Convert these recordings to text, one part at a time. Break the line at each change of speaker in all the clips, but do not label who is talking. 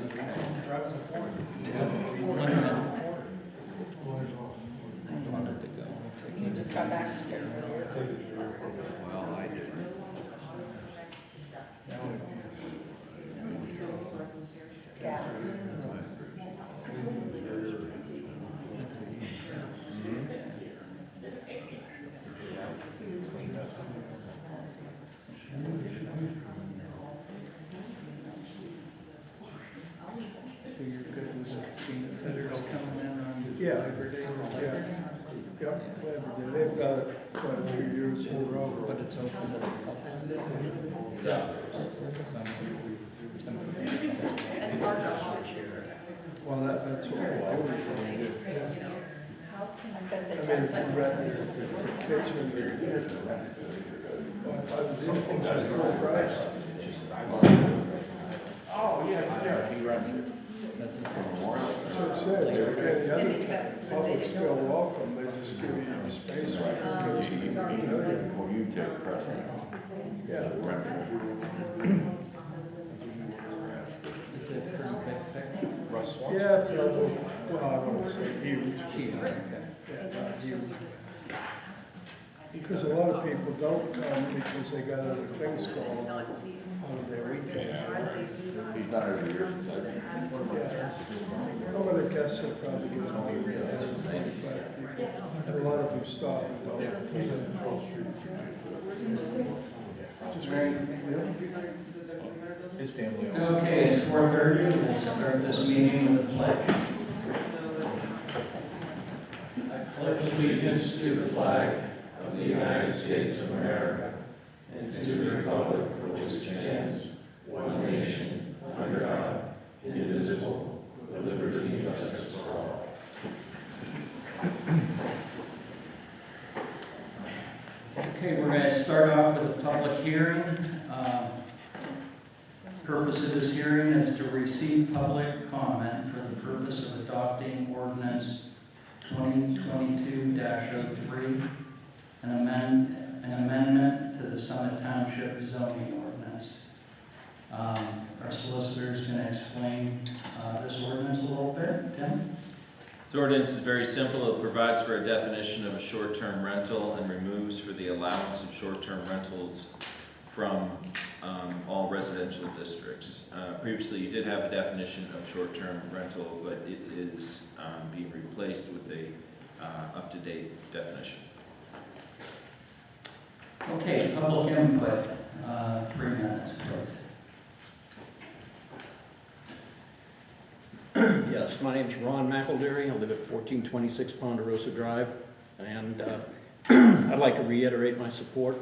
You just got back to Jersey.
Well, I didn't.
Yeah.
So you're good with being federal coming in on
Yeah.
Labor Day?
Yeah. Yep, they've done it quite a few years in a row.
But it's open to the public.
Well, that's what I would do.
I said
I
that
mean, if
that's
you rent your kitchen, that's full price.
Oh, yeah, he runs it.
That's it.
That's what it says. Again, the other public's still welcome, they just give you your space right in your kitchen.
Well, you take precedence.
Yeah.
Rent it.
Is it pretty big picture?
Russ
Yeah, probably, well, I wouldn't say huge.
Huge, okay.
Yeah, not huge. Because a lot of people don't come because they got other things going on their weekend.
He's done it every year since I've been.
Yeah. I'm gonna guess they'll probably get home, but a lot of them stop and don't. Just
His family.
Okay, it's 4:30. We'll start this meeting with a pledge.
I pledge allegiance to the flag of the United States of America and to the republic for which it stands, one nation, under God, indivisible, with liberty and justice for all.
Okay, we're going to start off with a public hearing. Purpose of this hearing is to receive public comment for the purpose of adopting ordinance 2022-03, an amendment to the Summit Township Zoning Ordinance. Our solicitor is going to explain this ordinance a little bit. Tim?
This ordinance is very simple. It provides for a definition of a short-term rental and removes for the allowance of short-term rentals from all residential districts. Previously, you did have a definition of short-term rental, but it is being replaced with a up-to-date definition.
Okay, public input, 3 minutes, please.
Yes, my name's Ron McElderry. I live at 1426 Ponderosa Drive, and I'd like to reiterate my support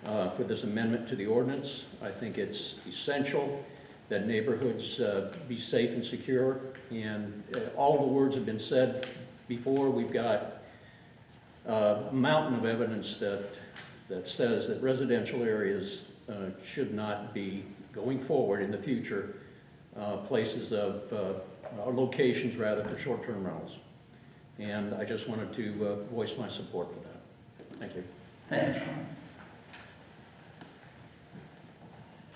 for this amendment to the ordinance. I think it's essential that neighborhoods be safe and secure, and all the words have been said before. We've got a mountain of evidence that says that residential areas should not be, going forward in the future, places of, or locations rather, for short-term rentals. And I just wanted to voice my support for that. Thank you.
Thanks, Ron.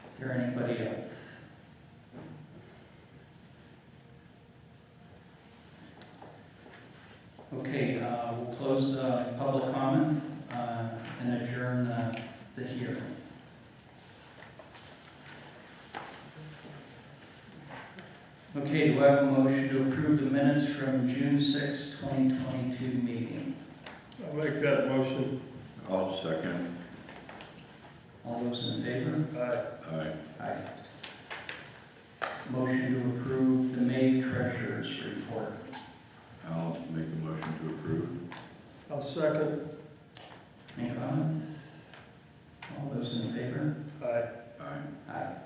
Is there anybody else? Okay, we'll close public comments and adjourn the hearing. Okay, do I have a motion to approve the minutes from June 6, 2022 meeting?
I'll make that motion.
I'll second.
All those in favor?
Aye.
Aye.
Aye. Motion to approve the May treasurer's report.
I'll make a motion to approve.
I'll second.
Any comments? All those in favor?
Aye.
Aye.
Aye.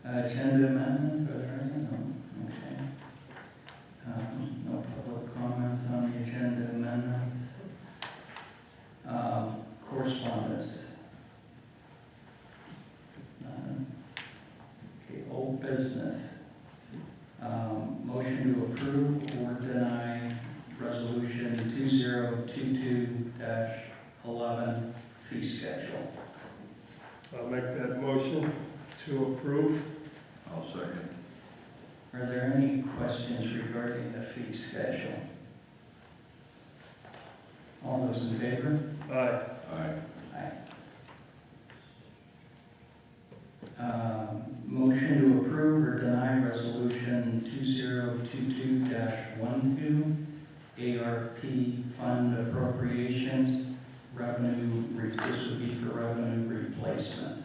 Agenda amendments, are there any? No? Okay. No public comments on the agenda amendments. Correspondence. None. Okay, old business. Motion to approve or deny resolution 2022-11 fee schedule.
I'll make that motion to approve.
I'll second.
Are there any questions regarding the fee schedule? All those in favor?
Aye.
Aye.
Motion to approve or deny resolution 2022-12, ARP fund appropriations, this would be for revenue replacement.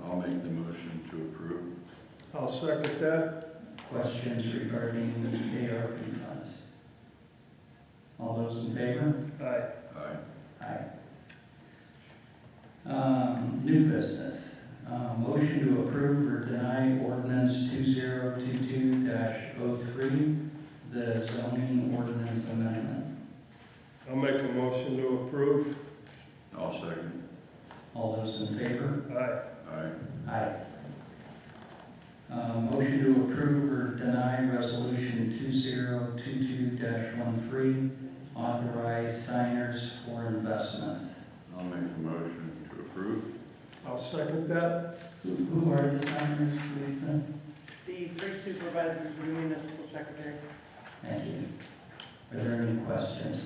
I'll make the motion to approve.
I'll second that.
Questions regarding the ARP funds? All those in favor?
Aye.
Aye.
Aye. New business. Motion to approve or deny ordinance 2022-03, the zoning ordinance amendment.
I'll make a motion to approve.
I'll second.
All those in favor?
Aye.
Aye.
Aye. Motion to approve or deny resolution 2022-13, authorize signers for investments.
I'll make the motion to approve.
I'll second that.
Who are the signers, Lisa?
The three supervisors and the municipal secretary.
Thank you. Are there any questions?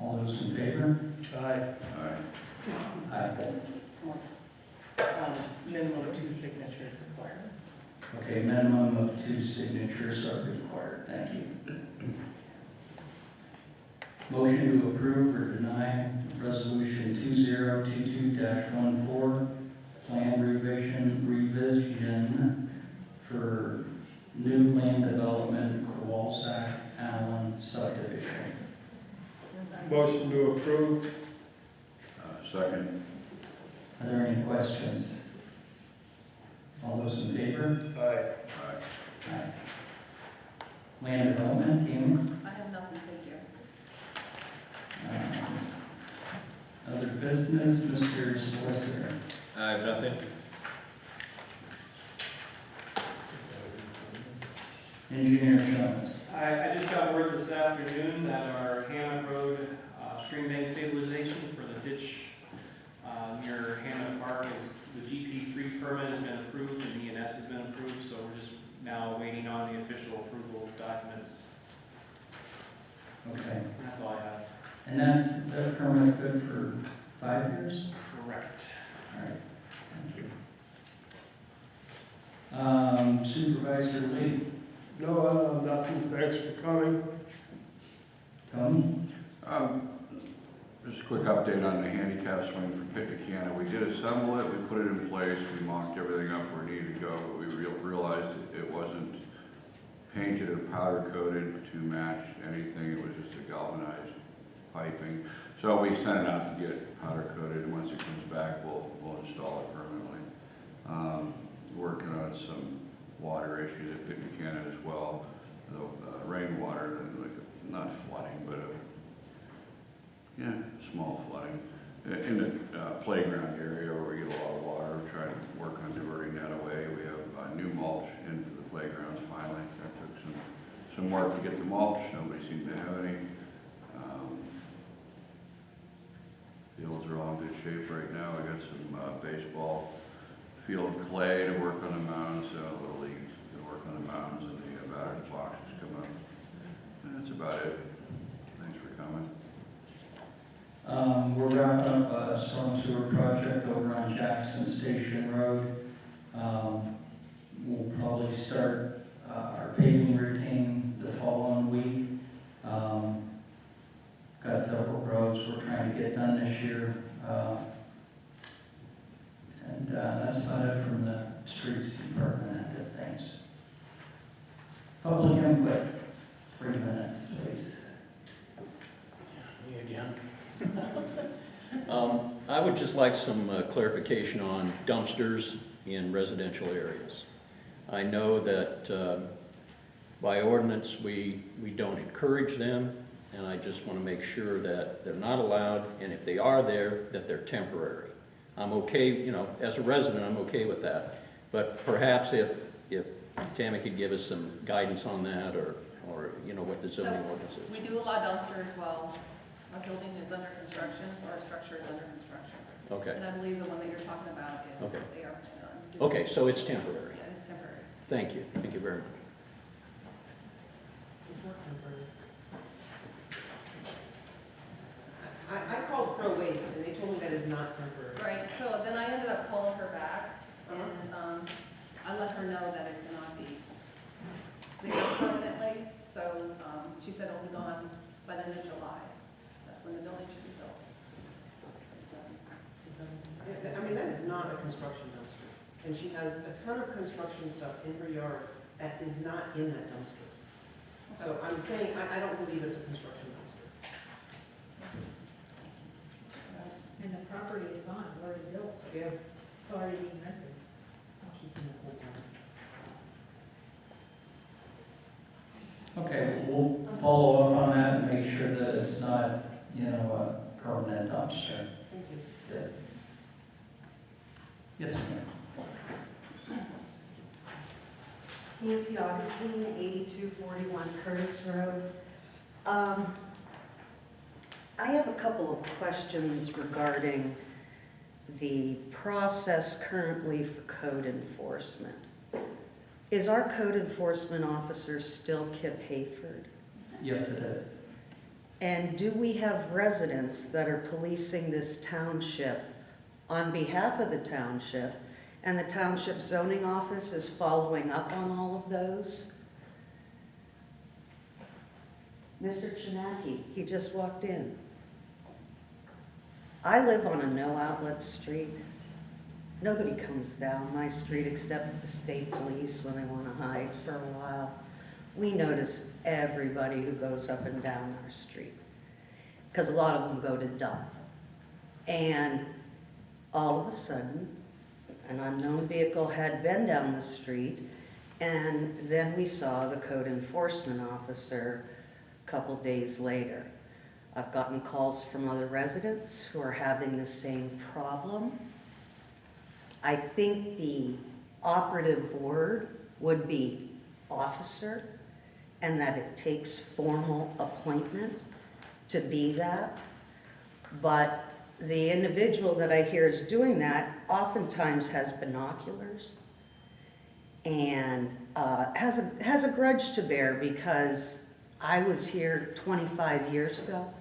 All those in favor?
Aye.
Aye.
Aye.
Minimum of 2 signatures required.
Okay, minimum of 2 signatures are required. Thank you. Motion to approve or deny resolution 2022-14, plan revision for new land development, Kowalsack Allen subdivision.
Motion to approve.
Second.
Are there any questions? All those in favor?
Aye.
Aye.
Aye. Land development, Tammy?
I have nothing, thank you.
Other business, Mr. Solicitor.
I have nothing.
Engineer Jones.
I just got word this afternoon that our Hammond Road stream bank stabilization for the ditch near Hammond Park is, the GP3 permit has been approved and ENS has been approved, so we're just now waiting on the official approval documents.
Okay.
And that's all I have.
And that permit's good for 5 years?
Correct.
All right, thank you. Supervisor Lee.
No, nothing. Thanks for coming.
Tony?
Just a quick update on the handicap swing for Pittsburgh. We did assemble it, we put it in place, we mocked everything up where it needed to go, but we realized it wasn't painted or powder coated to match anything. It was just a galvanized piping. So we sent it out to get powder coated, and once it comes back, we'll install it permanently. Working on some water issues at Pittsburgh as well. The rainwater, like not flooding, but small flooding in the playground area where we get a lot of water. We're trying to work on diverting that away. We have new mulch into the playgrounds finally. That took some work to get the mulch. Nobody seemed to have any. Fields are all in good shape right now. I got some baseball field clay to work on the mounds, little leagues to work on the mounds, and the batter's boxes come up. And that's about it. Thanks for coming.
We're wrapping up a storm sewer project over on Jackson Station Road. We'll probably start our paving routine the following week. Got several roads we're trying to get done this year. And that's about it from the streets department end of things. Public input, 3 minutes, please.
Me again. I would just like some clarification on dumpsters in residential areas. I know that by ordinance we don't encourage them, and I just want to make sure that they're not allowed, and if they are there, that they're temporary. I'm okay, as a resident, I'm okay with that. But perhaps if Tammy could give us some guidance on that, or what the zoning ordinance is.
We do allow dumpsters while a building is under construction or a structure is under construction.
Okay.
And I believe the one that you're talking about is
Okay.
ARP
Okay, so it's temporary.
Yeah, it's temporary.
Thank you very much.
It's not temporary. I called Pro Waste and they told me that is not temporary.
Right, so then I ended up calling her back, and I let her know that it cannot be there permanently, so she said it'll be gone by the end of July. That's when the building should be built.
I mean, that is not a construction dumpster. And she has a ton of construction stuff in her yard that is not in that dumpster. So I'm saying, I don't believe it's a construction dumpster.
And the property it's on is already built, so
Yeah.
it's already being rented. How she can hold on.
Okay, we'll follow up on that and make sure that it's not, a permanent dumpster.
Thank you.
Yes. Yes, ma'am.
Nancy Augustine, 8241 Curtis Road. I have a couple of questions regarding the process currently for code enforcement. Is our code enforcement officer still Kip Hayford?
Yes, it is.
And do we have residents that are policing this township on behalf of the township, and the township zoning office is following up on all of those? Mr. Chinaki, he just walked in. I live on a no-outlet street. Nobody comes down my street except the state police when they want to hide for a while. We notice everybody who goes up and down our street, because a lot of them go to dump. And all of a sudden, an unknown vehicle had been down the street, and then we saw the code enforcement officer a couple days later. I've gotten calls from other residents who are having the same problem. I think the operative word would be officer, and that it takes formal appointment to be that. But the individual that I hear is doing that oftentimes has binoculars and has a grudge to bear, because I was here 25 years ago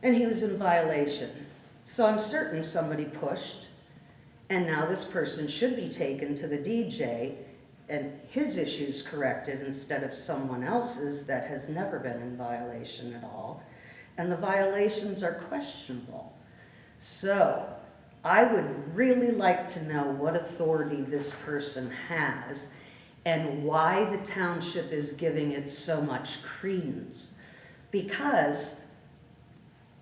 and he was in violation. So I'm certain somebody pushed, and now this person should be taken to the DJ and his issues corrected instead of someone else's that has never been in violation at all. And the violations are questionable. So I would really like to know what authority this person has and why the township is giving it so much credence. Because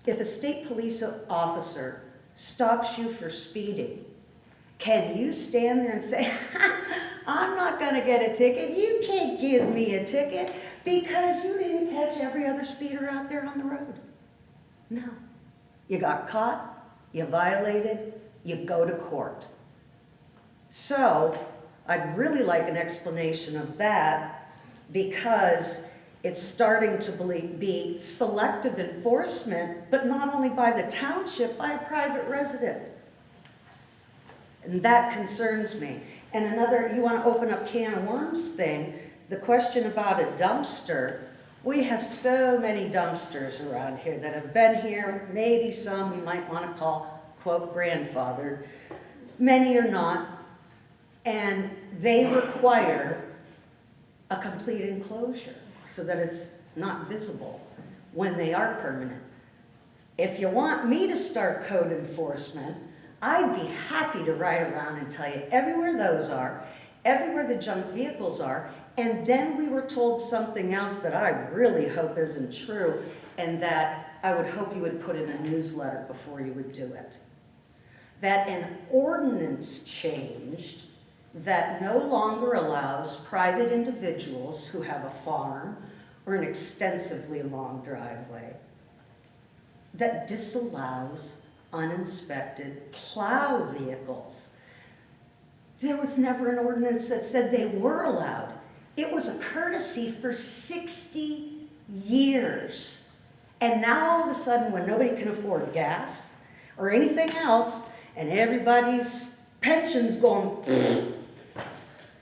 if a state police officer stops you for speeding, can you stand there and say, I'm not going to get a ticket, you can't give me a ticket because you didn't catch every other speeder out there on the road? No. You got caught, you violated, you go to court. So I'd really like an explanation of that, because it's starting to be selective enforcement, but not only by the township, by a private resident. And that concerns me. And another, you want to open up can of worms thing, the question about a dumpster. We have so many dumpsters around here that have been here, maybe some you might want to call, quote, grandfathered. Many are not. And they require a complete enclosure so that it's not visible when they are permanent. If you want me to start code enforcement, I'd be happy to ride around and tell you everywhere those are, everywhere the junk vehicles are, and then we were told something else that I really hope isn't true, and that I would hope you would put in a newsletter before you would do it. That an ordinance changed that no longer allows private individuals who have a farm or an extensively long driveway, that disallows uninspected plow vehicles. There was never an ordinance that said they were allowed. It was a courtesy for 60 years. And now all of a sudden, when nobody can afford gas or anything else, and everybody's pensions going.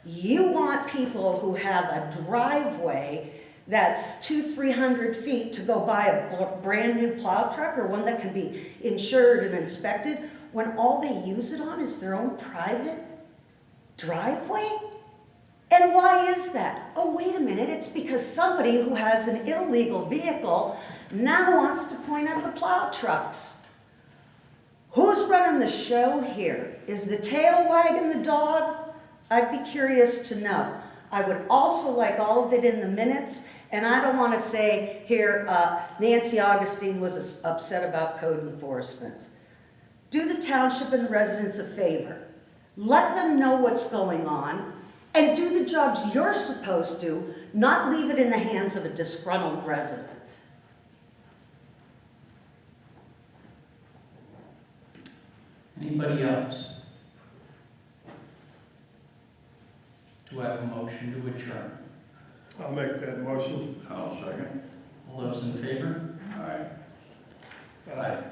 You want people who have a driveway that's 200-300 feet to go buy a brand new plow truck or one that can be insured and inspected when all they use it on is their own private driveway? And why is that? Oh, wait a minute, it's because somebody who has an illegal vehicle now wants to point at the plow trucks. Who's running the show here? Is the tail wagging the dog? I'd be curious to know. I would also like all of it in the minutes, and I don't want to say here, Nancy Augustine was upset about code enforcement. Do the township and the residents a favor. Let them know what's going on, and do the jobs you're supposed to, not leave it in the hands of a disgruntled resident.
Anybody else? Do I have a motion to adjourn?
I'll make that motion.
I'll second.
All those in favor?
Aye.
Aye.